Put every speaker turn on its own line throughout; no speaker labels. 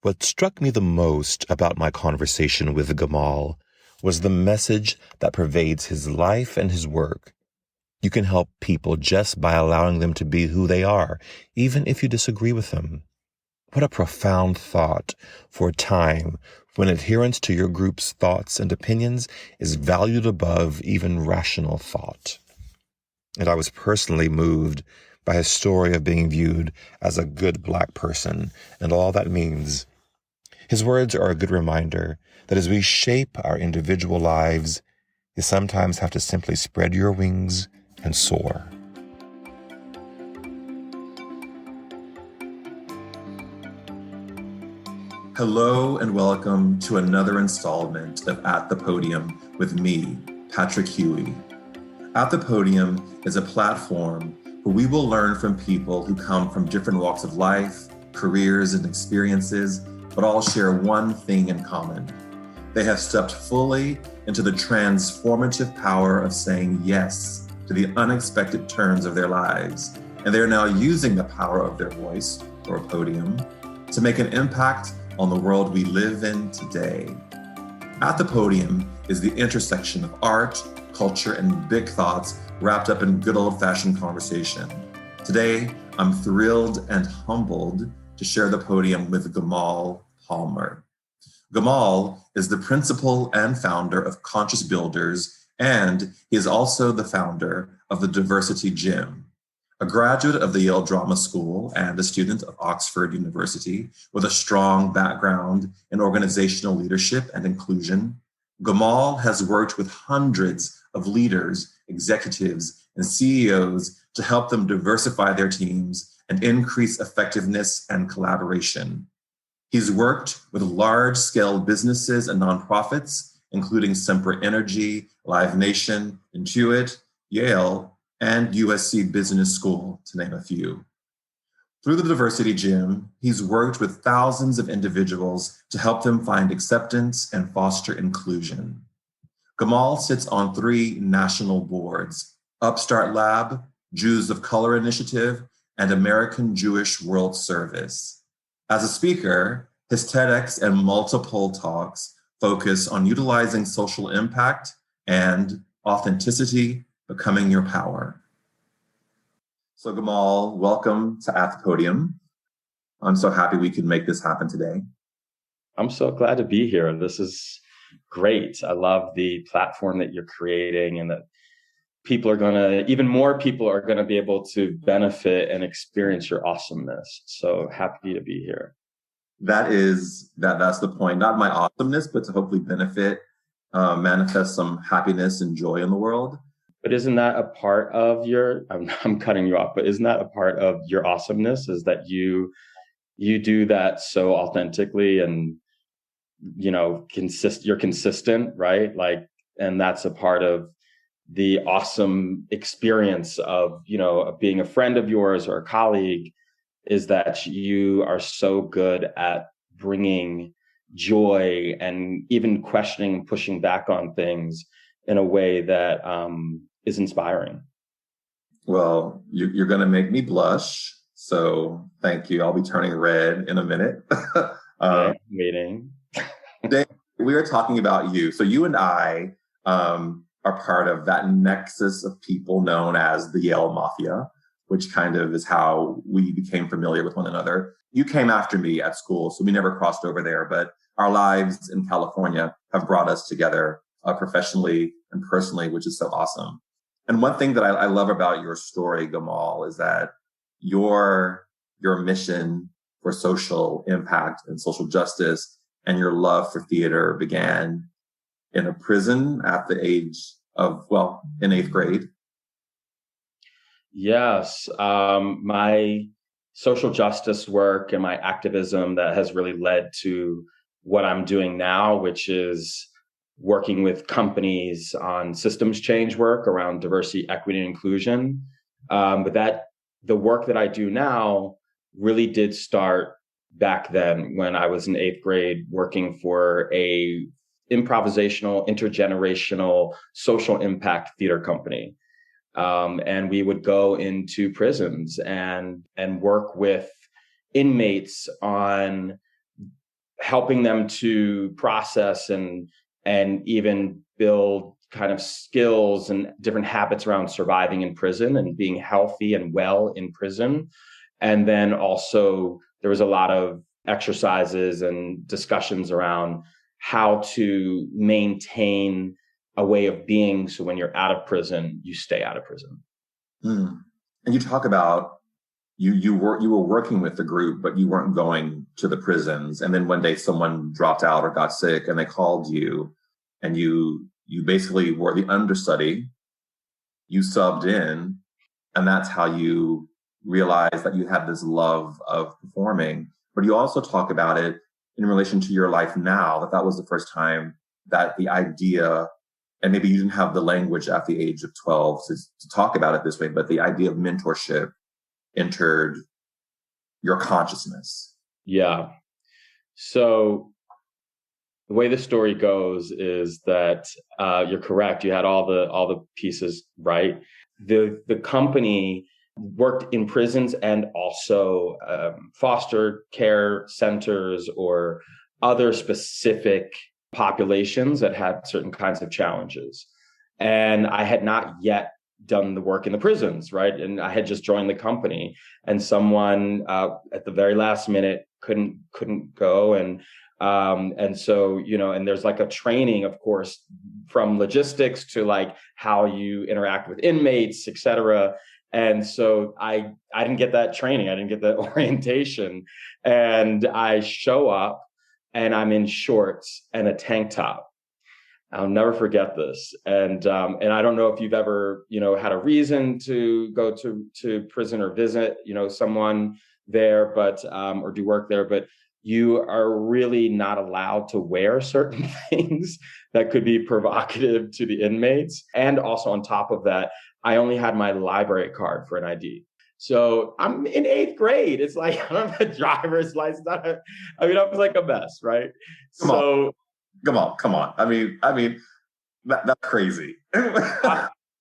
What struck me the most about my conversation with Gamal was the message that pervades his life and his work. You can help people just by allowing them to be who they are, even if you disagree with them. What a profound thought for a time when adherence to your group's thoughts and opinions is valued above even rational thought. And I was personally moved by his story of being viewed as a good Black person and all that means. His words are a good reminder that as we shape our individual lives, you sometimes have to simply spread your wings and soar. Hello and welcome to another installment of At the Podium with me, Patrick Huey. At the Podium is a platform where we will learn from people who come from different walks of life, careers, and experiences, but all share one thing in common. They have stepped fully into the transformative power of saying yes to the unexpected turns of their lives, and they are now using the power of their voice, or a podium, to make an impact on the world we live in today. At the Podium is the intersection of art, culture, and big thoughts wrapped up in good old-fashioned conversation. Today, I'm thrilled and humbled to share the podium with Gamal Palmer. Gamal is the principal and founder of Conscious Builders, and he is also the founder of the Diversity Gym. A graduate of the Yale Drama School and a student of Oxford University with a strong background in organizational leadership and inclusion, Gamal has worked with hundreds of leaders, executives, and CEOs to help them diversify their teams and increase effectiveness and collaboration. He's worked with large-scale businesses and nonprofits, including Semper Energy, Live Nation, Intuit, Yale, and USC Business School, to name a few. Through the Diversity Gym, he's worked with thousands of individuals to help them find acceptance and foster inclusion. Gamal sits on 3 national boards: Upstart Lab, Jews of Color Initiative, and American Jewish World Service. As a speaker, his TEDx and multiple talks focus on utilizing social impact and authenticity, becoming your power. So Gamal, welcome to At the Podium. I'm so happy we could make this happen today.
I'm so glad to be here. This is great. I love the platform that you're creating and that even more people are going to be able to benefit and experience your awesomeness. So happy to be here.
That's the point. Not my awesomeness, but to hopefully benefit, manifest some happiness and joy in the world.
But isn't that a part of I'm cutting you off, but isn't that a part of your awesomeness, is that you do that so authentically and, you're consistent, right? Like, and that's a part of the awesome experience of, of being a friend of yours or a colleague, is that you are so good at bringing joy and even questioning and pushing back on things in a way that is inspiring.
Well, you're going to make me blush. So thank you. I'll be turning red in a minute.
Meeting.
Today, we are talking about you. So you and I are part of that nexus of people known as the Yale Mafia, which kind of is how we became familiar with one another. You came after me at school, so we never crossed over there, but our lives in California have brought us together professionally and personally, which is so awesome. And one thing that I love about your story, Gamal, is that your mission for social impact and social justice and your love for theater began in a prison at the age of, in 8th grade.
Yes. My social justice work and my activism that has really led to what I'm doing now, which is working with companies on systems change work around diversity, equity, and inclusion. But the work that I do now really did start back then when I was in 8th grade working for a improvisational, intergenerational social impact theater company. And we would go into prisons and work with inmates on helping them to process and even build kind of skills and different habits around surviving in prison and being healthy and well in prison. And then also there was a lot of exercises and discussions around how to maintain a way of being so when you're out of prison, you stay out of prison.
Mm. And you talk about you were working with the group, but you weren't going to the prisons. And then one day someone dropped out or got sick and they called you, and you basically were the understudy. You subbed in, and that's how you realized that you had this love of performing. But you also talk about it in relation to your life now, that was the first time that the idea, and maybe you didn't have the language at the age of 12 to talk about it this way, but the idea of mentorship entered your consciousness.
Yeah. So the way the story goes is that you're correct. You had all the pieces right. The company worked in prisons and also foster care centers or other specific populations that had certain kinds of challenges. And I had not yet done the work in the prisons, right? And I had just joined the company, and someone at the very last minute couldn't go, and so, you know, and there's like a training, of course, from logistics to like how you interact with inmates, et cetera. And so I didn't get that training. I didn't get that orientation. And I show up and I'm in shorts and a tank top. I'll never forget this. And I don't know if you've ever, you know, had a reason to go to prison or visit, you know, someone there, but or do work there, but you are really not allowed to wear certain things that could be provocative to the inmates. And also on top of that, I only had my library card for an ID. So I'm in 8th grade. It's like, I don't have a driver's license. I was like a mess, right?
Come on. I mean, that's crazy.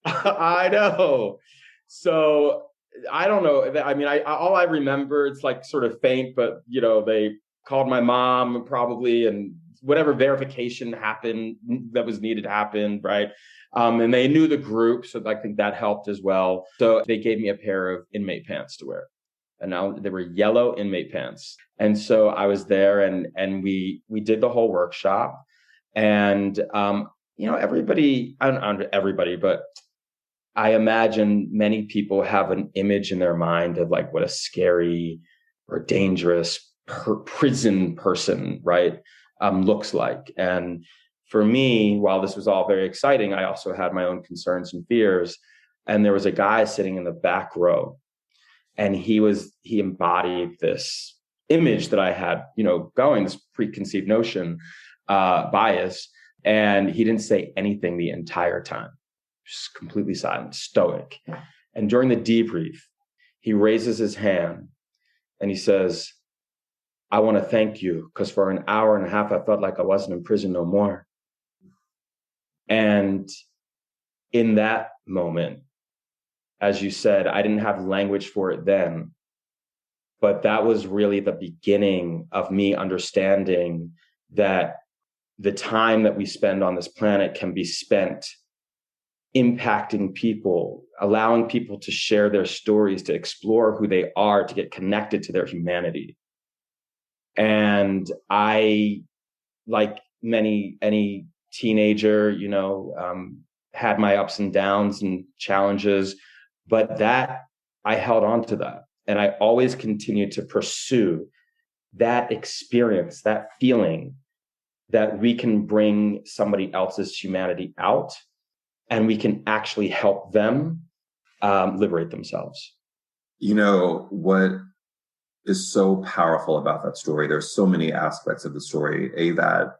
I know. So I don't know. I mean, all I remember, it's like sort of faint, but you know, they called my mom probably, and whatever verification happened that was needed happened, right? And they knew the group, so I think that helped as well. So they gave me a pair of inmate pants to wear, and now they were yellow inmate pants. And so I was there, and we did the whole workshop, and you know, everybody, not everybody, but I imagine many people have an image in their mind of like what a scary or dangerous prison person, right, looks like. And for me, while this was all very exciting, I also had my own concerns and fears. And there was a guy sitting in the back row, and he embodied this image that I had, you know, going, this preconceived notion, bias. And he didn't say anything the entire time, just completely silent, stoic. And during the debrief, he raises his hand and he says, "I want to thank you, because for an hour and a half, I felt like I wasn't in prison no more." And in that moment, as you said, I didn't have language for it then, but that was really the beginning of me understanding that the time that we spend on this planet can be spent impacting people, allowing people to share their stories, to explore who they are, to get connected to their humanity. And I, like any teenager, you know, had my ups and downs and challenges, but that I held on to that. And I always continued to pursue that experience, that feeling that we can bring somebody else's humanity out and we can actually help them liberate themselves.
You know, what is so powerful about that story, there's so many aspects of the story. That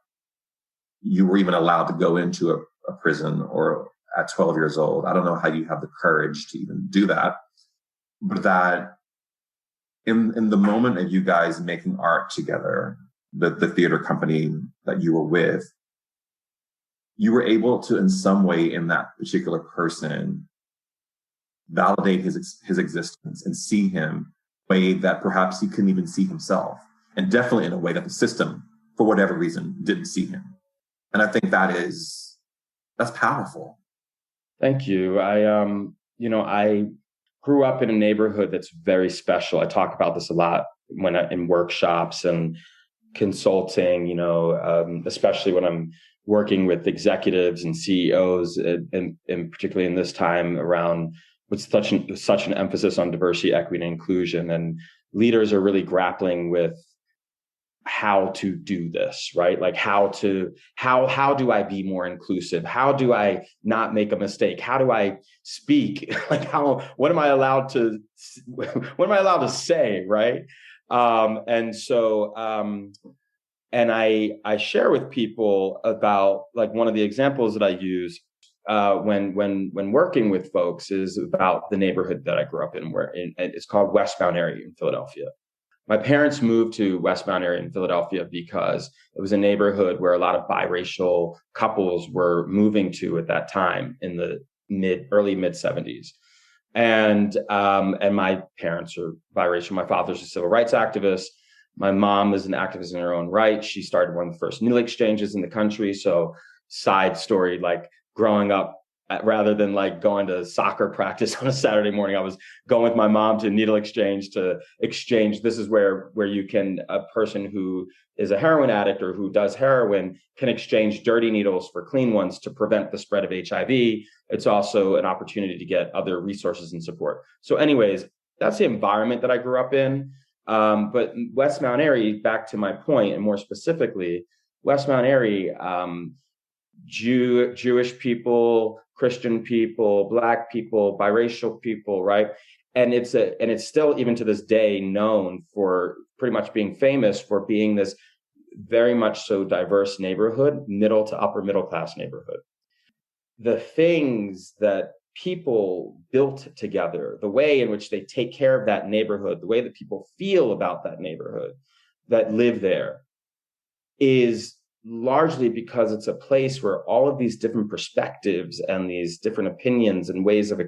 you were even allowed to go into a prison or at 12 years old. I don't know how you have the courage to even do that, but that in the moment of you guys making art together, the theater company that you were with, you were able to, in some way, in that particular person, validate his existence and see him in a way that perhaps he couldn't even see himself, and definitely in a way that the system for whatever reason, didn't see him. And I think that's powerful.
Thank you. I grew up in a neighborhood that's very special. I talk about this a lot in workshops and consulting, especially when I'm working with executives and CEOs, and particularly in this time around with such an emphasis on diversity, equity, and inclusion. And leaders are really grappling with how to do this, right? Like how do I be more inclusive? How do I not make a mistake? How do I speak? Like what am I allowed to say, right? And I share with people about, like, one of the examples that I use when working with folks is about the neighborhood that I grew up in, it's called West Mount area in Philadelphia. My parents moved to West Mount area in Philadelphia because it was a neighborhood where a lot of biracial couples were moving to at that time in the early mid 70s. And my parents are biracial. My father's a civil rights activist. My mom is an activist in her own right. She started one of the first needle exchanges in the country. So, side story, like, growing up, rather than like going to soccer practice on a Saturday morning, I was going with my mom to needle exchange to exchange. This is where a person who is a heroin addict or who does heroin can exchange dirty needles for clean ones to prevent the spread of HIV. It's also an opportunity to get other resources and support. So anyways, that's the environment that I grew up in. But West Mount Airy, back to my point, and more specifically, West Mount Airy, Jewish people, Christian people, Black people, biracial people, right? And it's still, even to this day, known for pretty much being famous for being this very much so diverse neighborhood, middle to upper middle class neighborhood. The things that people built together, the way in which they take care of that neighborhood, the way that people feel about that neighborhood that live there, is largely because it's a place where all of these different perspectives and these different opinions and ways of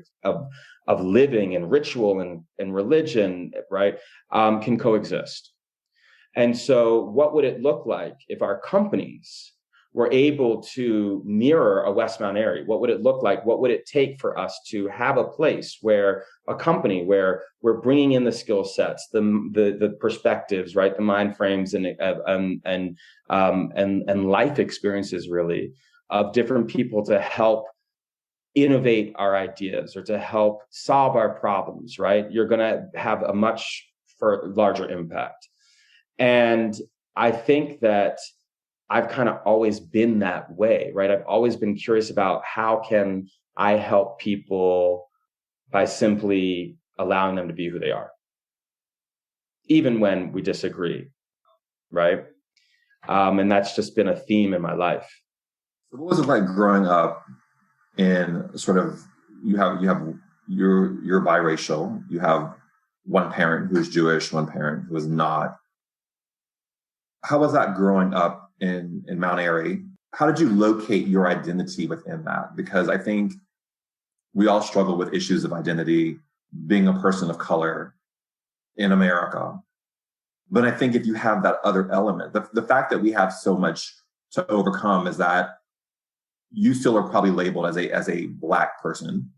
living and ritual and religion, right, can coexist. And so what would it look like if our companies were able to mirror a West Mount area? What would it look like? What would it take for us to have a place where a company where we're bringing in the skill sets, the perspectives, right, the mind frames and life experiences, really, of different people to help innovate our ideas or to help solve our problems, right? You're going to have a much larger impact. And I think that I've kind of always been that way, right? I've always been curious about how can I help people by simply allowing them to be who they are, even when we disagree, right? And that's just been a theme in my life.
So what was it like growing up in sort of, you're biracial, you have one parent who is Jewish, one parent who is not. How was that growing up in Mount Airy? How did you locate your identity within that? Because I think we all struggle with issues of identity, being a person of color in America. But I think if you have that other element, the fact that we have so much to overcome is that you still are probably labeled as a Black person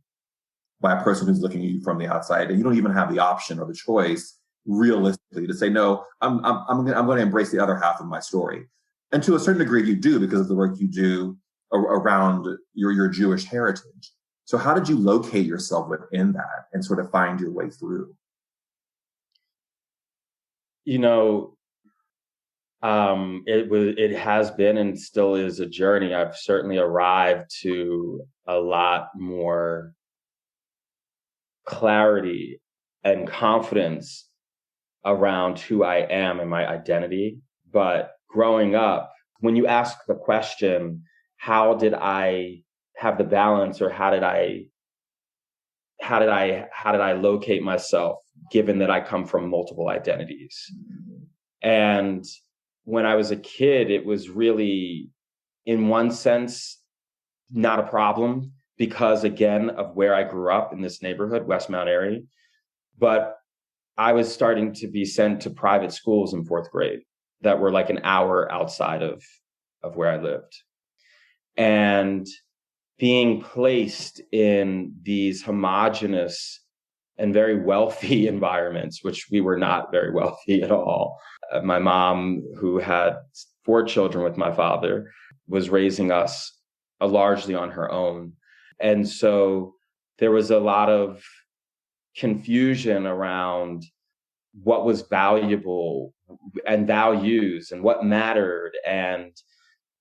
by a person who's looking at you from the outside, and you don't even have the option or the choice realistically to say, no, I'm going to embrace the other half of my story. And to a certain degree you do, because of the work you do around your Jewish heritage. So how did you locate yourself within that and sort of find your way through?
It has been and still is a journey. I've certainly arrived to a lot more clarity and confidence around who I am and my identity. But growing up, when you ask the question, how did I have the balance, or how did I locate myself, given that I come from multiple identities? And when I was a kid, it was really, in one sense, not a problem because, again, of where I grew up in this neighborhood, West Mount area. But I was starting to be sent to private schools in fourth grade. that were like an hour outside of where I lived. And being placed in these homogenous and very wealthy environments, which we were not very wealthy at all. My mom, who had 4 children with my father, was raising us largely on her own. And so there was a lot of confusion around what was valuable and values and what mattered, and,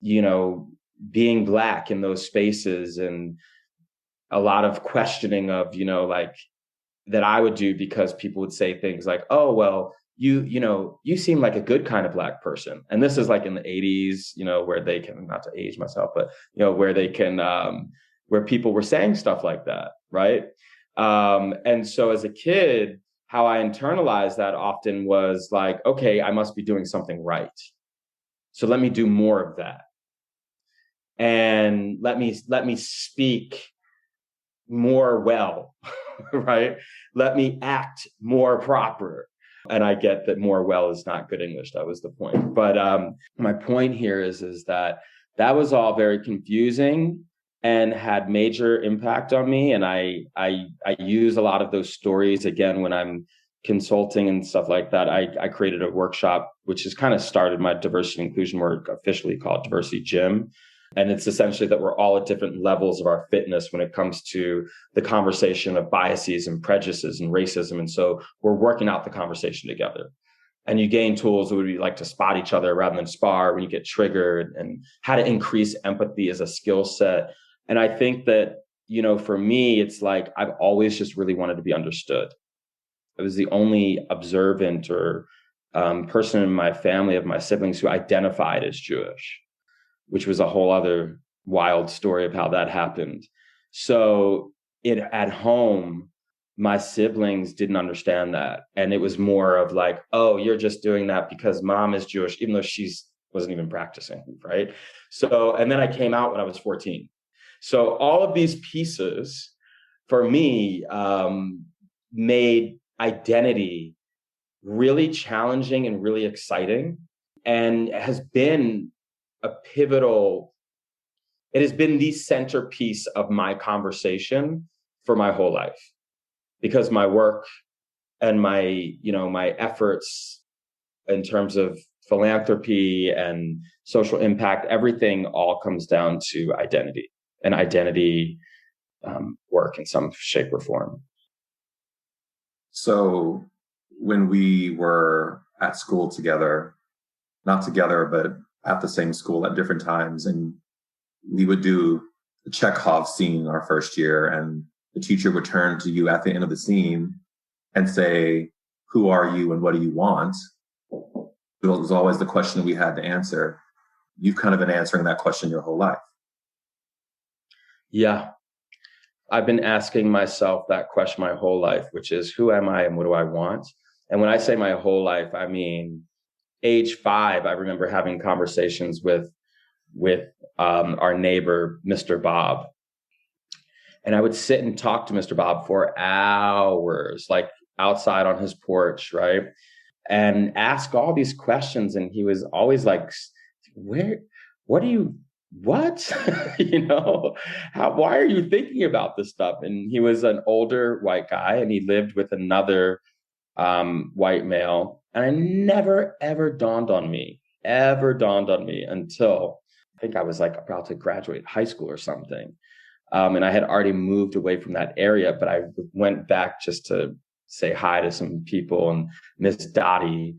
you know, being Black in those spaces, and a lot of questioning of, you know, like, that I would do, because people would say things like, oh, well, you know, you seem like a good kind of Black person. And this is like in the 80s, you know, where they can, not to age myself, but, you know, where they can, where people were saying stuff like that. Right. And so as a kid, how I internalized that often was like, okay, I must be doing something right. So let me do more of that. And let me speak more well, right? Let me act more proper. And I get that more well is not good English. That was the point. But my point here is that was all very confusing and had major impact on me. And I use a lot of those stories again when I'm consulting and stuff like that. I created a workshop, which has kind of started my diversity and inclusion work, officially called Diversity Gym. And it's essentially that we're all at different levels of our fitness when it comes to the conversation of biases and prejudices and racism. And so we're working out the conversation together. And you gain tools that would be like to spot each other rather than spar when you get triggered, and how to increase empathy as a skill set. And I think that, you know, for me, it's like I've always just really wanted to be understood. I was the only observant or person in my family of my siblings who identified as Jewish, which was a whole other wild story of how that happened. So at home, my siblings didn't understand that. And it was more of like, oh, you're just doing that because mom is Jewish, even though wasn't even practicing, right? So, and then I came out when I was 14. So all of these pieces for me made identity really challenging and really exciting, and has been it has been the centerpiece of my conversation for my whole life, because my work and my, you know, my efforts in terms of philanthropy and social impact, everything all comes down to identity and identity work in some shape or form.
So when we were at school together, not together, but at the same school at different times, and we would do the Chekhov scene our first year, and the teacher would turn to you at the end of the scene and say, who are you and what do you want? It was always the question we had to answer. You've kind of been answering that question your whole life.
Yeah. I've been asking myself that question my whole life, which is, who am I and what do I want? And when I say my whole life, I mean, age 5, I remember having conversations with our neighbor, Mr. Bob. And I would sit and talk to Mr. Bob for hours, like outside on his porch, right? And ask all these questions. And he was always like, what? You know, why are you thinking about this stuff? And he was an older white guy, and he lived with another white male. And it never, ever dawned on me until I think I was like about to graduate high school or something. And I had already moved away from that area, but I went back just to say hi to some people. And Miss Dottie,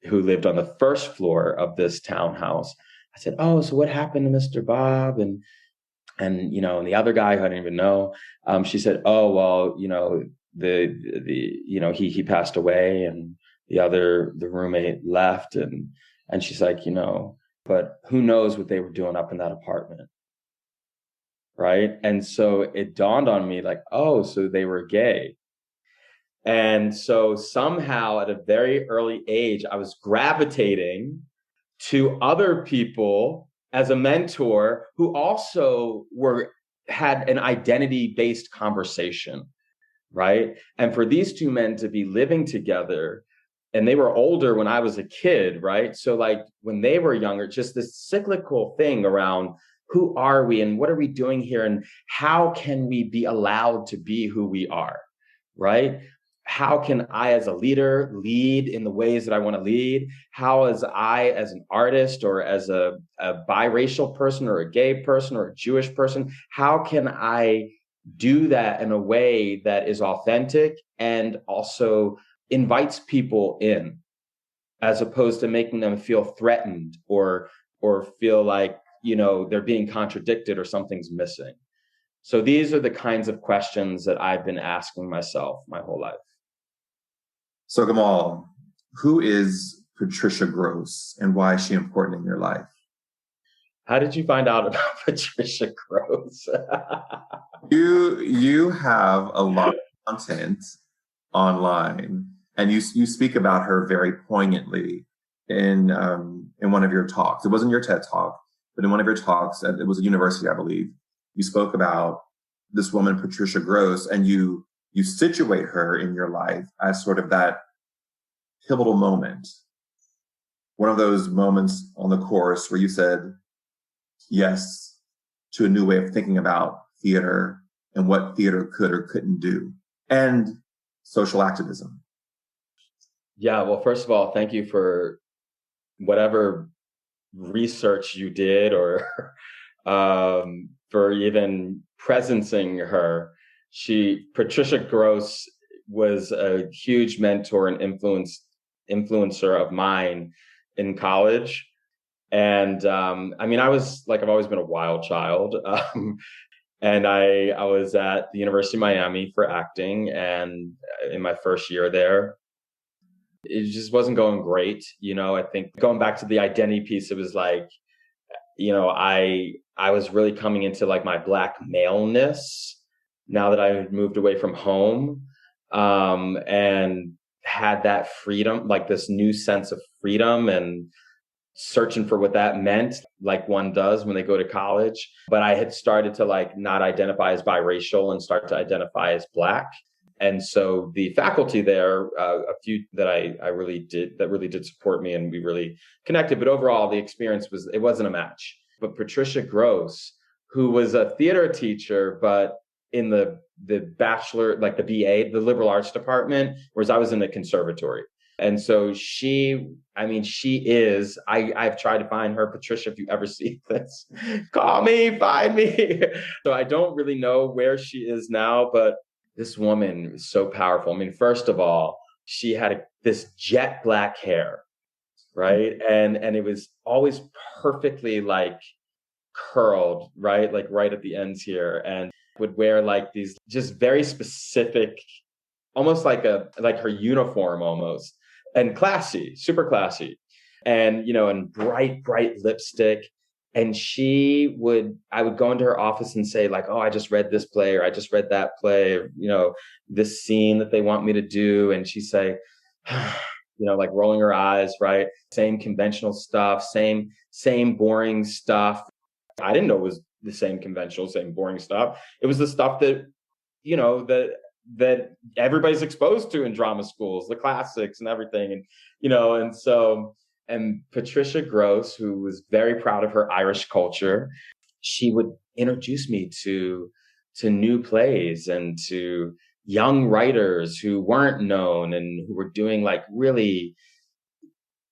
who lived on the first floor of this townhouse, I said, oh, so what happened to Mr. Bob? And you know, and the other guy who I didn't even know, she said, oh, well, you know, you know, he passed away, and the roommate left. And she's like, you know, but who knows what they were doing up in that apartment. Right. And so it dawned on me like, oh, so they were gay. And so somehow at a very early age, I was gravitating to other people as a mentor who also had an identity-based conversation, right? And for these two men to be living together and they were older when I was a kid, right? So like when they were younger, just this cyclical thing around who are we and what are we doing here and how can we be allowed to be who we are, right? How can I as a leader lead in the ways that I want to lead? How as I as an artist or as a biracial person or a gay person or a Jewish person, how can I do that in a way that is authentic and also invites people in, as opposed to making them feel threatened or feel like, you know, they're being contradicted or something's missing. So these are the kinds of questions that I've been asking myself my whole life.
So Gamal, who is Patricia Gross and why is she important in your life?
How did you find out about Patricia Gross?
You have a lot of content online, and you speak about her very poignantly in one of your talks. It wasn't your TED talk, but in one of your talks, it was a university, I believe. You spoke about this woman, Patricia Gross, and you situate her in your life as sort of that pivotal moment. One of those moments on the course where you said yes to a new way of thinking about theater and what theater could or couldn't do, and social activism.
Yeah, well, first of all, thank you for whatever research you did or for even presencing her. Patricia Gross was a huge mentor and influencer of mine in college. And I mean, I've always been a wild child. And I was at the University of Miami for acting, and in my first year there, it just wasn't going great. You know, I think going back to the identity piece, it was like, you know, I was really coming into like my Black maleness now that I had moved away from home, and had that freedom, like this new sense of freedom and searching for what that meant, like one does when they go to college. But I had started to like not identify as biracial and start to identify as Black. And so the faculty there, a few that I really did support me, and we really connected. But overall, the experience it wasn't a match. But Patricia Gross, who was a theater teacher, but in the bachelor, like the BA, the liberal arts department, whereas I was in the conservatory. And so I've tried to find her. Patricia, if you ever see this, call me, find me. So I don't really know where she is now, but this woman is so powerful. I mean, first of all, she had this jet black hair, right? And it was always perfectly like curled, right? Like right at the ends here, and would wear like these just very specific, almost like her uniform almost, and classy, super classy. And, you know, and bright lipstick. And I would go into her office and say like, oh, I just read this play, or I just read that play, or, you know, this scene that they want me to do. And she'd say, you know, like rolling her eyes, right? Same conventional stuff, same boring stuff. I didn't know it was the same conventional, same boring stuff. It was the stuff that, you know, that everybody's exposed to in drama schools, the classics and everything. And, you know, and Patricia Gross, who was very proud of her Irish culture, she would introduce me to new plays and to young writers who weren't known and who were doing like really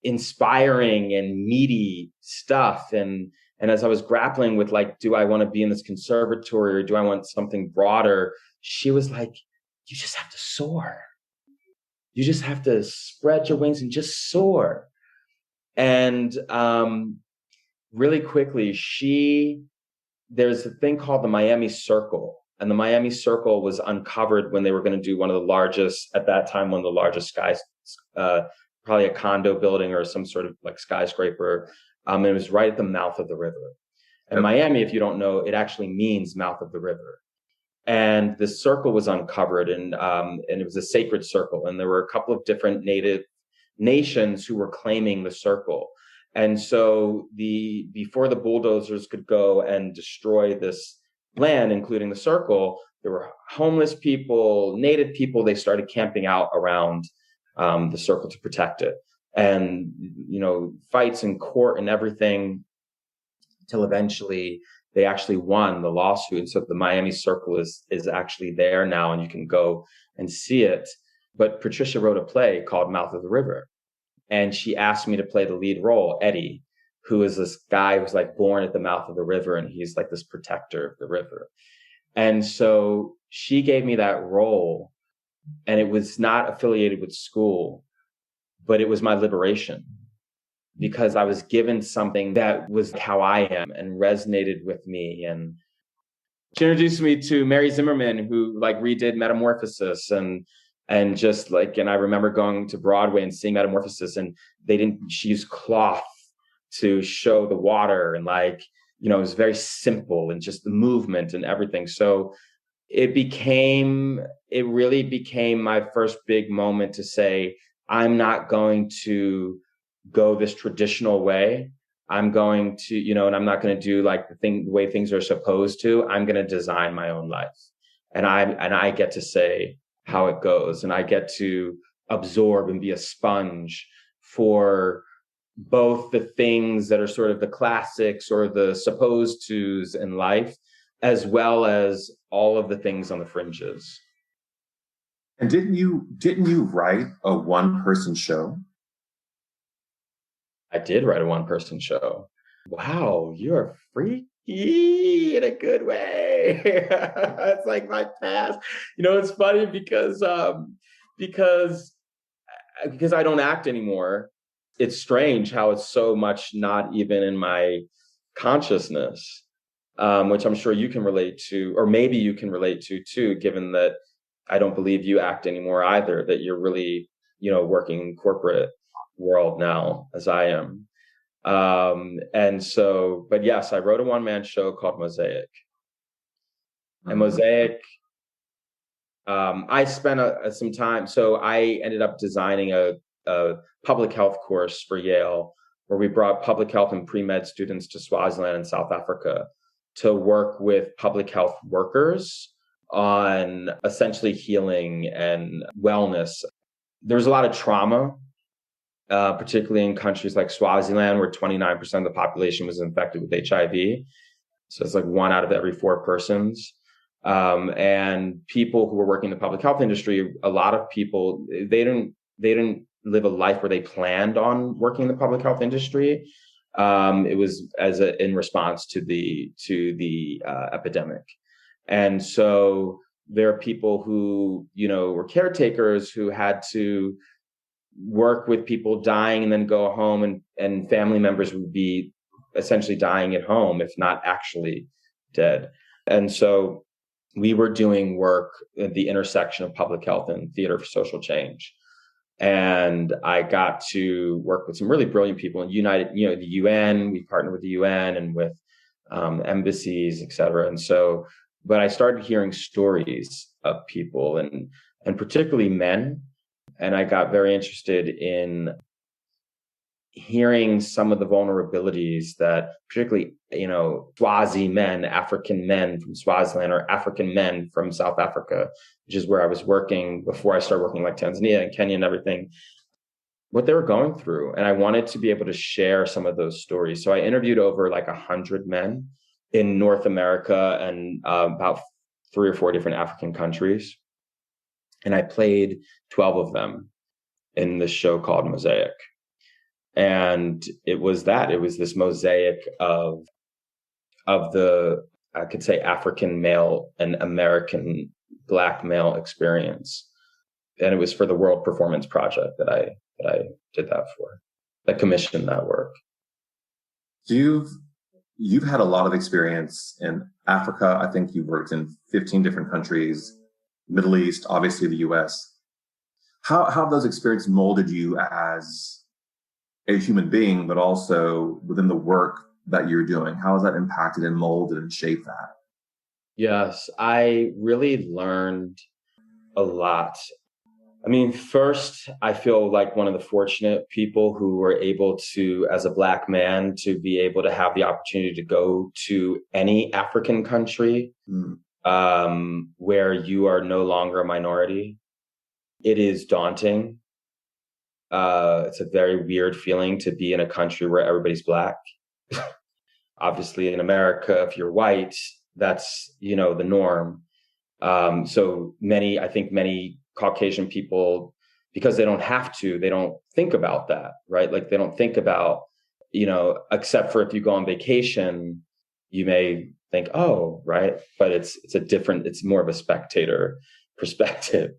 inspiring and meaty stuff. And as I was grappling with like, do I want to be in this conservatory or do I want something broader? She was like, you just have to soar. You just have to spread your wings and just soar. And really quickly, there's a thing called the Miami Circle. And the Miami Circle was uncovered when they were going to do one of the largest skies, probably a condo building or some sort of like skyscraper. And it was right at the mouth of the river. And Miami, if you don't know, it actually means mouth of the river. And the circle was uncovered, and it was a sacred circle. And there were a couple of different native nations who were claiming the circle. And so before the bulldozers could go and destroy this land, including the circle, there were homeless people, native people. They started camping out around the circle to protect it. And, fights in court and everything till eventually they actually won the lawsuit. And so the Miami Circle is actually there now, and you can go and see it. But Patricia wrote a play called Mouth of the River. And she asked me to play the lead role, Eddie, who is this guy who's like born at the mouth of the river. And he's like this protector of the river. And so she gave me that role, and it was not affiliated with school, but it was my liberation, because I was given something that was how I am and resonated with me. And she introduced me to Mary Zimmerman, who like redid Metamorphosis, and I remember going to Broadway and seeing Metamorphosis, and she used cloth to show the water, and it was very simple, and just the movement and everything. So it really became my first big moment to say, I'm not going to go this traditional way. I'm going to, and I'm not going to do like the way things are supposed to. I'm going to design my own life. And I get to say how it goes, and I get to absorb and be a sponge for both the things that are sort of the classics or the supposed tos in life, as well as all of the things on the fringes.
And didn't you write a one-person show?
I did write a one-person show. Wow, you're freaky in a good way. It's like my past. It's funny because I don't act anymore. It's strange how it's so much not even in my consciousness, which I'm sure you can relate to, or maybe you can relate to too, given that I don't believe you act anymore either, that you're really, working in corporate world now, as I am. But yes, I wrote a one-man show called Mosaic. And Mosaic, I spent some time. So I ended up designing a public health course for Yale, where we brought public health and pre-med students to Swaziland and South Africa to work with public health workers on essentially healing and wellness. There's a lot of trauma, particularly in countries like Swaziland, where 29% of the population was infected with HIV. So it's like 1 out of every 4 persons. And people who were working in the public health industry, a lot of people, they didn't live a life where they planned on working in the public health industry. It was in response to the epidemic. And so there are people who, were caretakers who had to work with people dying and then go home, and family members would be essentially dying at home, if not actually dead. And so we were doing work at the intersection of public health and theater for social change. And I got to work with some really brilliant people in the UN. We partnered with the UN and with embassies, et cetera. And so, but I started hearing stories of people and particularly men. And I got very interested in hearing some of the vulnerabilities that particularly, Swazi men, African men from Swaziland, or African men from South Africa, which is where I was working before I started working like Tanzania and Kenya and everything, what they were going through. And I wanted to be able to share some of those stories. So I interviewed over like 100 men in North America and about 3 or 4 different African countries. And I played 12 of them in this show called Mosaic. And it was this mosaic of the, I could say, African male and American Black male experience. And it was for the World Performance Project that I did that for, that commissioned that work.
So you've had a lot of experience in Africa. I think you've worked in 15 different countries, Middle East, obviously the US. How have those experiences molded you as a human being, but also within the work that you're doing? How has that impacted and molded and shaped that?
Yes, I really learned a lot. I mean, first, I feel like one of the fortunate people who were able to, as a Black man, to be able to have the opportunity to go to any African country where you are no longer a minority. It is daunting. It's a very weird feeling to be in a country where everybody's Black. Obviously, in America, if you're white, that's, you know, the norm. So I think many Caucasian people, because they don't have to, they don't think about that, right? Like they don't think about, you know, except for if you go on vacation, you may think, oh, right. But it's more of a spectator perspective.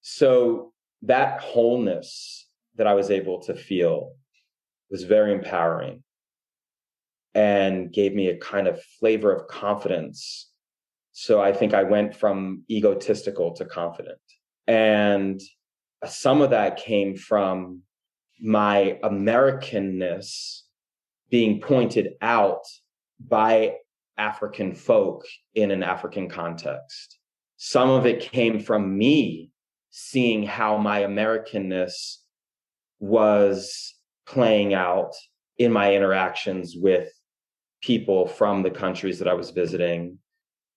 So that wholeness that I was able to feel was very empowering and gave me a kind of flavor of confidence. So I think I went from egotistical to confident. And some of that came from my Americanness being pointed out by African folk in an African context. Some of it came from me seeing how my Americanness was playing out in my interactions with people from the countries that I was visiting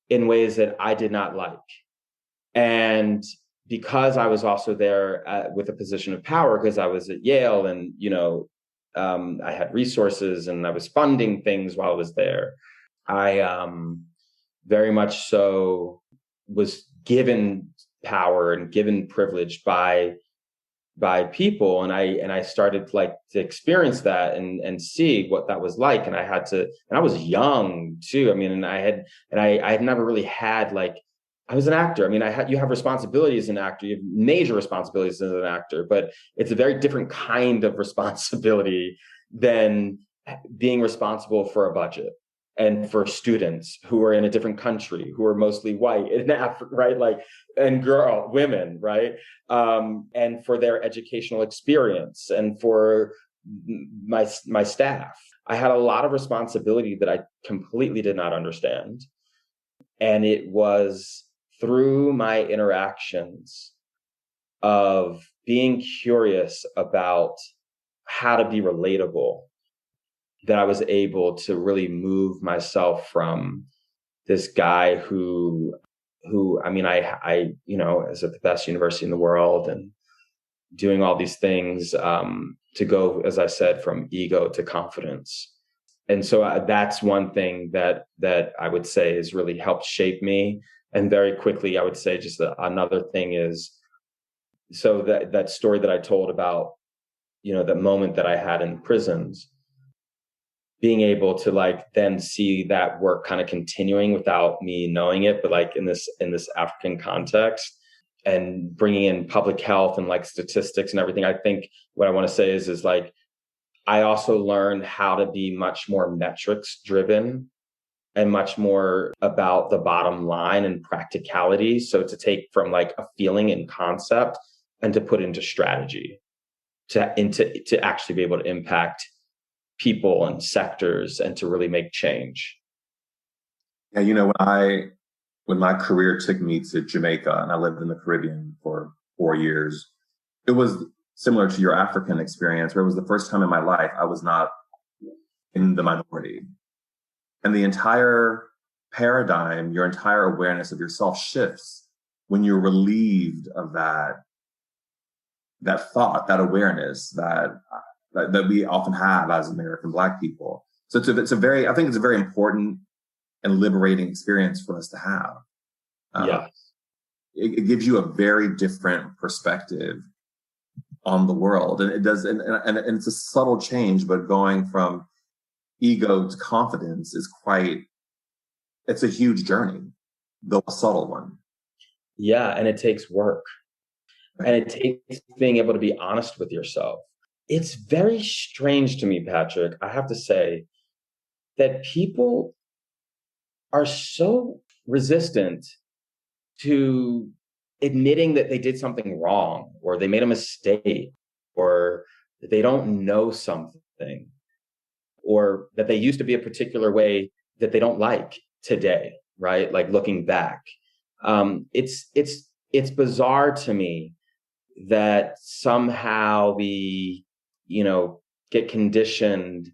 in ways that I did not like. And because I was also there with a position of power, because I was at Yale and, you know, I had resources and I was funding things while I was there, I very much so was given power and given privilege by people, and I started like to experience that and see what that was like. And I was young too. I mean, and I had never really had like, I was an actor. I mean, you have responsibilities as an actor, you have major responsibilities as an actor, but it's a very different kind of responsibility than being responsible for a budget and for students who are in a different country, who are mostly white in Africa, right? Like, and women, right? And for their educational experience and for my staff. I had a lot of responsibility that I completely did not understand. And it was through my interactions of being curious about how to be relatable that I was able to really move myself from this guy who, I mean, I, you know, is at the best university in the world and doing all these things, to go, as I said, from ego to confidence. And so that's one thing that I would say has really helped shape me. And very quickly, I would say just another thing is, so that story that I told about, you know, the moment that I had in prisons, being able to like then see that work kind of continuing without me knowing it, but like in this African context and bringing in public health and like statistics and everything. I think what I want to say is like, I also learned how to be much more metrics driven and much more about the bottom line and practicality. So to take from like a feeling and concept and to put into strategy to actually be able to impact people and sectors and to really make change.
Yeah, you know, when my career took me to Jamaica and I lived in the Caribbean for 4 years, it was similar to your African experience, where it was the first time in my life I was not in the minority. And the entire paradigm, your entire awareness of yourself shifts when you're relieved of that thought, that awareness that we often have as American Black people. So I think it's a very important and liberating experience for us to have.
Yeah.
It gives you a very different perspective on the world. And it does, and it's a subtle change, but going from ego to confidence it's a huge journey, though a subtle one.
Yeah. And it takes work. And it takes being able to be honest with yourself. It's very strange to me, Patrick, I have to say, that people are so resistant to admitting that they did something wrong or they made a mistake or that they don't know something or that they used to be a particular way that they don't like today, right? Like looking back. It's bizarre to me that somehow we, you know, get conditioned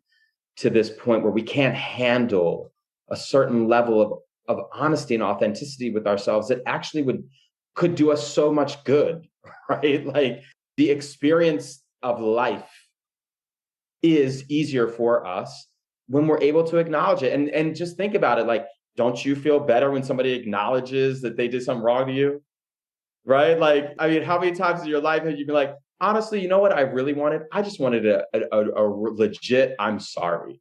to this point where we can't handle a certain level of honesty and authenticity with ourselves that actually could do us so much good, right? Like the experience of life is easier for us when we're able to acknowledge it. And just think about it, like, don't you feel better when somebody acknowledges that they did something wrong to you? Right? Like, I mean, how many times in your life have you been like, honestly, you know what I really wanted? I just wanted a legit, I'm sorry.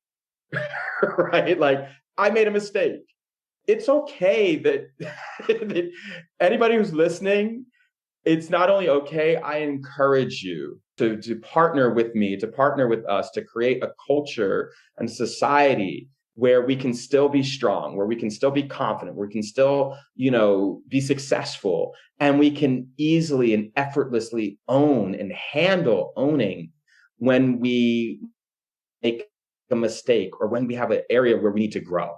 Right? Like, I made a mistake. It's okay that, that anybody who's listening, it's not only okay, I encourage you to partner with me, to partner with us, to create a culture and society where we can still be strong, where we can still be confident, where we can still, be successful, and we can easily and effortlessly own and handle owning when we make a mistake or when we have an area where we need to grow.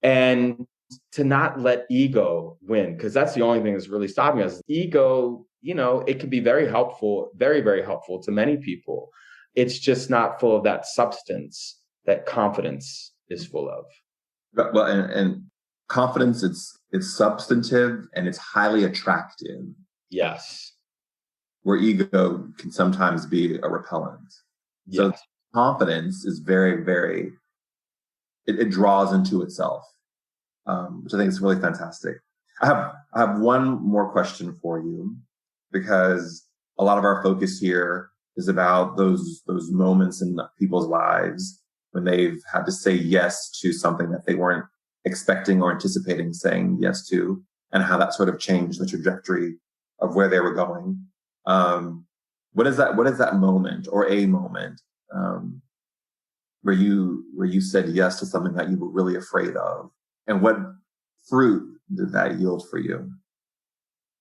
And to not let ego win, because that's the only thing that's really stopping us. Ego, it can be very helpful, very, very helpful to many people. It's just not full of that substance that confidence is full of.
Well, and confidence, it's substantive and it's highly attractive.
Yes.
Where ego can sometimes be a repellent.
Yes.
So confidence is very, very, it draws into itself, which I think is really fantastic. I have one more question for you, because a lot of our focus here is about those moments in people's lives when they've had to say yes to something that they weren't expecting or anticipating saying yes to, and how that sort of changed the trajectory of where they were going. What is that moment, or a moment, where you said yes to something that you were really afraid of, and what fruit did that yield for you?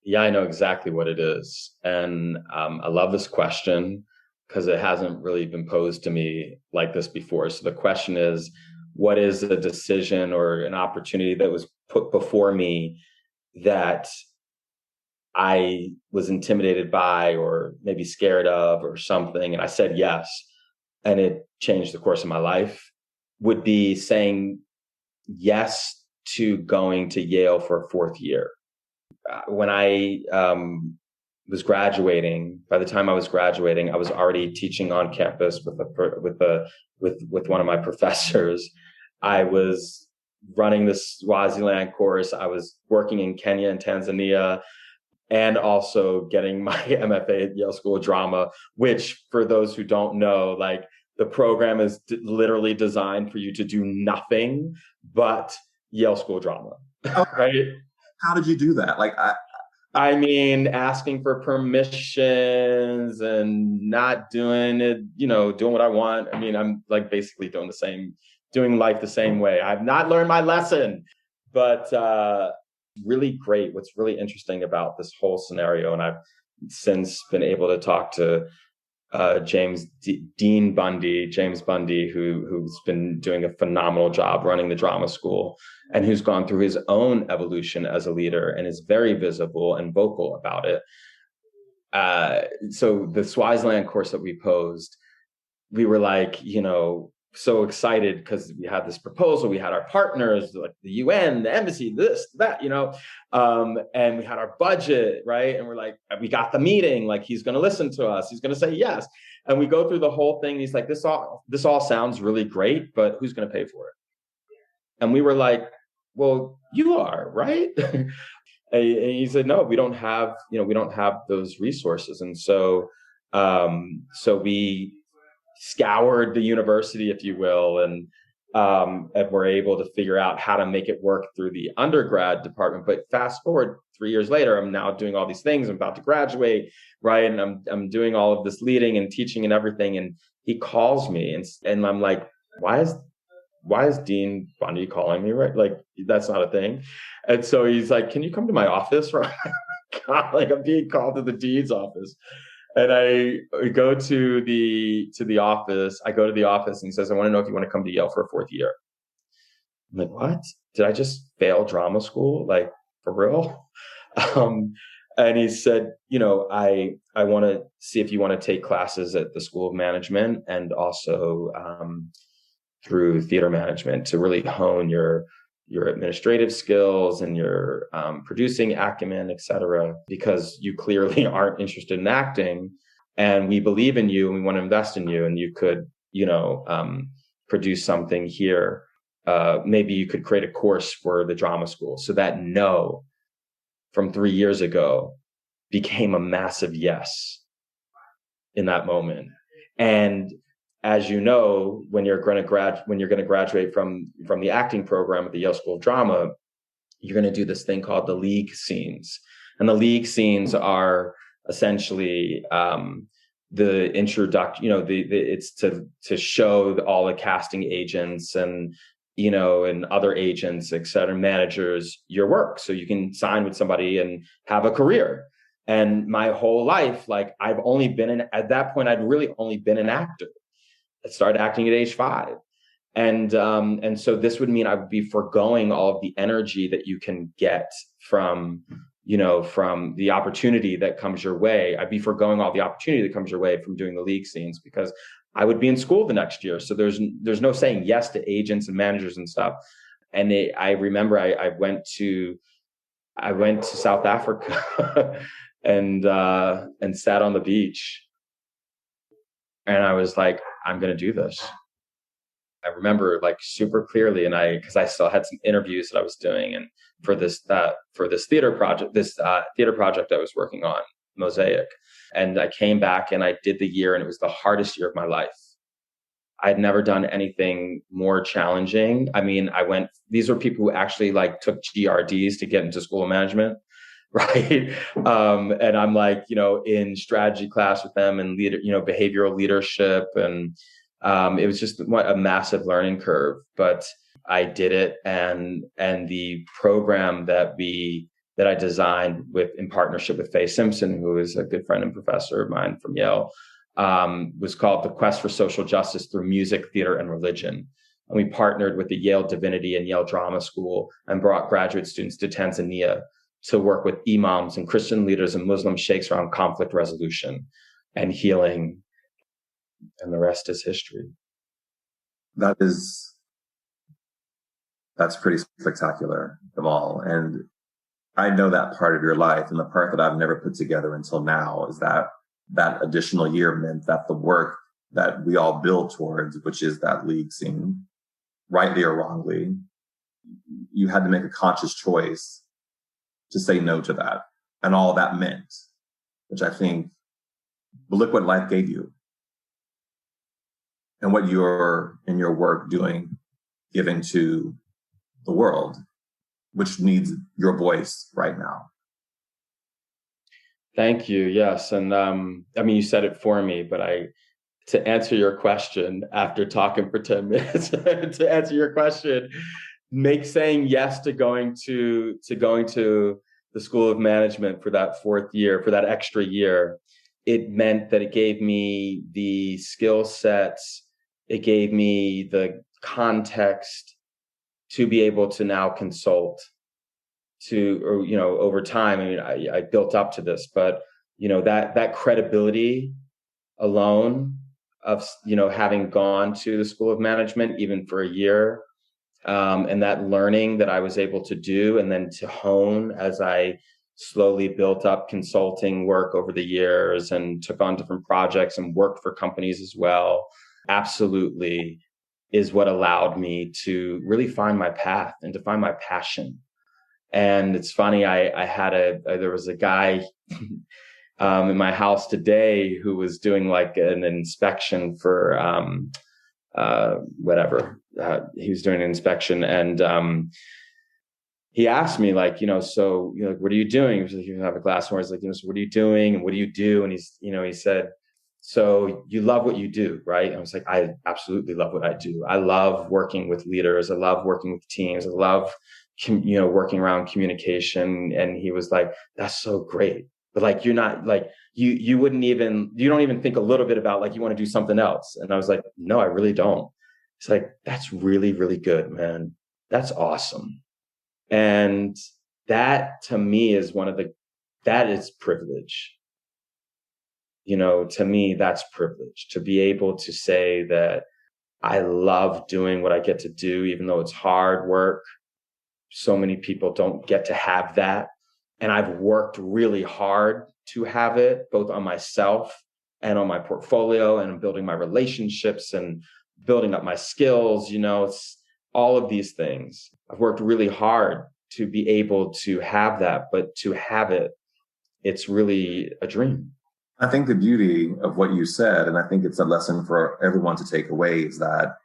Yeah, I know exactly what it is. And I love this question because it hasn't really been posed to me like this before. So the question is, what is a decision or an opportunity that was put before me that I was intimidated by or maybe scared of or something, and I said yes, and it changed the course of my life? Would be saying yes to going to Yale for a fourth year. When I was graduating, by the time I was graduating, I was already teaching on campus with one of my professors. I was running this Swaziland course. I was working in Kenya and Tanzania, and also getting my MFA at Yale School of Drama, which, for those who don't know, like, the program is literally designed for you to do nothing but Yale School of Drama, right?
How did you do that? Like,
I mean, asking for permissions and not doing it, doing what I want. I mean, I'm like basically doing life the same way. I've not learned my lesson, but really great. What's really interesting about this whole scenario, and I've since been able to talk to James Bundy, who's been doing a phenomenal job running the drama school, and who's gone through his own evolution as a leader and is very visible and vocal about it. So the Swaziland course that we posed, we were like, so excited because we had this proposal. We had our partners like the UN, the embassy, this, that, and we had our budget, right? And we're like, we got the meeting, like, he's going to listen to us. He's going to say yes. And we go through the whole thing. And he's like, this all sounds really great, but who's going to pay for it? And we were like, well, you are, right? And he said, no, we don't have those resources. And so we scoured the university, if you will, and were able to figure out how to make it work through the undergrad department. But fast forward 3 years later, I'm now doing all these things. I'm about to graduate, right? And I'm doing all of this leading and teaching and everything. And he calls me, and I'm like, why is Dean Bundy calling me, right? Like, that's not a thing. And so he's like, can you come to my office? Right? God, like, I'm being called to the dean's office. And I go to the office. I go to the office, and he says, I want to know if you want to come to Yale for a fourth year. I'm like, what? Did I just fail drama school? Like, for real? And he said, I want to see if you want to take classes at the School of Management and also through theater management to really hone your administrative skills and your producing acumen, et cetera, because you clearly aren't interested in acting. and we believe in you and we want to invest in you, and you could, produce something here. Maybe you could create a course for the drama school. So that no from 3 years ago became a massive yes in that moment. And as you know, when you're going to graduate from the acting program at the Yale School of Drama, you're going to do this thing called the league scenes. And the league scenes are essentially the introduction, it's to show all the casting agents and, and other agents, et cetera, managers, your work. So you can sign with somebody and have a career. And my whole life, like at that point, I'd really only been an actor. I started acting at age 5. And so this would mean I would be foregoing all of the energy that you can get from the opportunity that comes your way. I'd be foregoing all the opportunity that comes your way from doing the league scenes, because I would be in school the next year. So there's no saying yes to agents and managers and stuff. And I remember I went to South Africa and sat on the beach, and I was like, I'm going to do this. I remember like super clearly, because I still had some interviews that I was doing, and for this theater project I was working on, Mosaic. And I came back and I did the year, and it was the hardest year of my life. I had never done anything more challenging. I mean, these were people who actually like took GRDs to get into school of management. Right. And I'm like, in strategy class with them and behavioral leadership. And it was just a massive learning curve, but I did it. And the program that I designed in partnership with Faye Simpson, who is a good friend and professor of mine from Yale, was called The Quest for Social Justice Through Music, Theater, and Religion. And we partnered with the Yale Divinity and Yale Drama School and brought graduate students to Tanzania to work with imams and Christian leaders and Muslim sheikhs around conflict resolution and healing. And the rest is history.
That's pretty spectacular, Gamal. And I know that part of your life, and the part that I've never put together until now is that additional year meant that the work that we all build towards, which is that league scene, rightly or wrongly, you had to make a conscious choice to say no to that and all that meant, which I think, but look what life gave you and what you're in your work doing, giving to the world, which needs your voice right now.
Thank you. Yes. And you said it for me, but to answer your question after talking for 10 minutes, to answer your question, saying yes to going to the School of Management for that 4th year, for that extra year, it meant that it gave me the skill sets, it gave me the context to be able to now consult over time. I mean, I built up to this, but that credibility alone of having gone to the School of Management even for a year, and that learning that I was able to do and then to hone as I slowly built up consulting work over the years and took on different projects and worked for companies as well, absolutely is what allowed me to really find my path and to find my passion. And it's funny, there was a guy in my house today who was doing like an inspection for he was doing an inspection, and he asked me like, so what are you doing? He was like, you have a glass of water. He's like, so what are you doing? And what do you do? And he said, so you love what you do, right? And I was like, I absolutely love what I do. I love working with leaders. I love working with teams. I love, working around communication. And he was like, that's so great. But like, you're not like, you don't even think a little bit about like, you want to do something else. And I was like, no, I really don't. It's like, that's really, really good, man. That's awesome. And that to me is that is privilege. To me, that's privilege, to be able to say that I love doing what I get to do, even though it's hard work. So many people don't get to have that. And I've worked really hard to have it, both on myself and on my portfolio and building my relationships and building up my skills. It's all of these things. I've worked really hard to be able to have that, but to have it, it's really a dream.
I think the beauty of what you said, and I think it's a lesson for everyone to take away, is that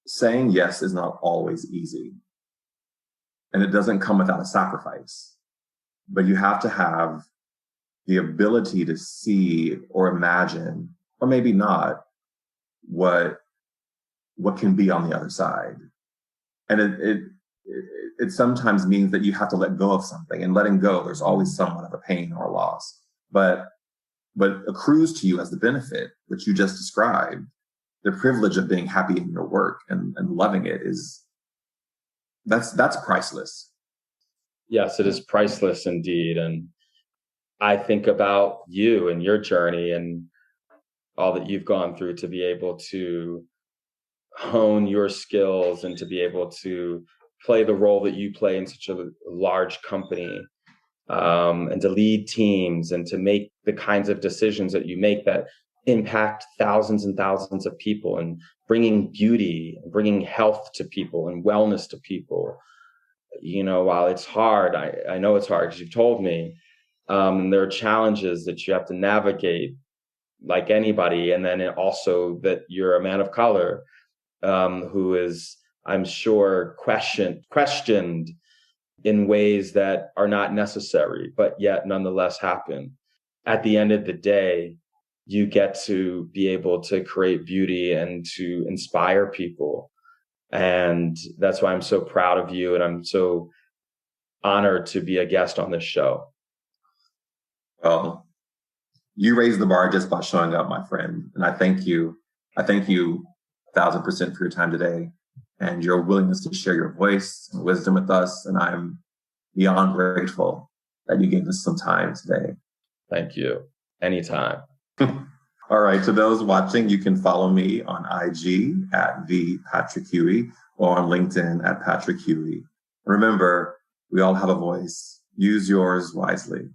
saying yes is not always easy. And it doesn't come without a sacrifice. But you have to have the ability to see or imagine, or maybe not, what can be on the other side. And it sometimes means that you have to let go of something, and letting go, there's always somewhat of a pain or a loss. But accrues to you as the benefit, which you just described, the privilege of being happy in your work and loving it that's priceless.
Yes, it is priceless indeed. And I think about you and your journey and all that you've gone through to be able to hone your skills and to be able to play the role that you play in such a large company, and to lead teams and to make the kinds of decisions that you make that impact thousands and thousands of people, and bringing beauty and bringing health to people and wellness to people. While it's hard, I know it's hard because you've told me, there are challenges that you have to navigate like anybody. And then also that you're a man of color, who is, I'm sure, questioned in ways that are not necessary, but yet nonetheless happen. At the end of the day, you get to be able to create beauty and to inspire people. And that's why I'm so proud of you. And I'm so honored to be a guest on this show.
Well, you raised the bar just by showing up, my friend. And I thank you. I thank you 1,000% for your time today and your willingness to share your voice and wisdom with us. And I'm beyond grateful that you gave us some time today.
Thank you. Anytime.
All right. To those watching, you can follow me on IG at @PatrickHuey or on LinkedIn at Patrick Huey. Remember, we all have a voice. Use yours wisely.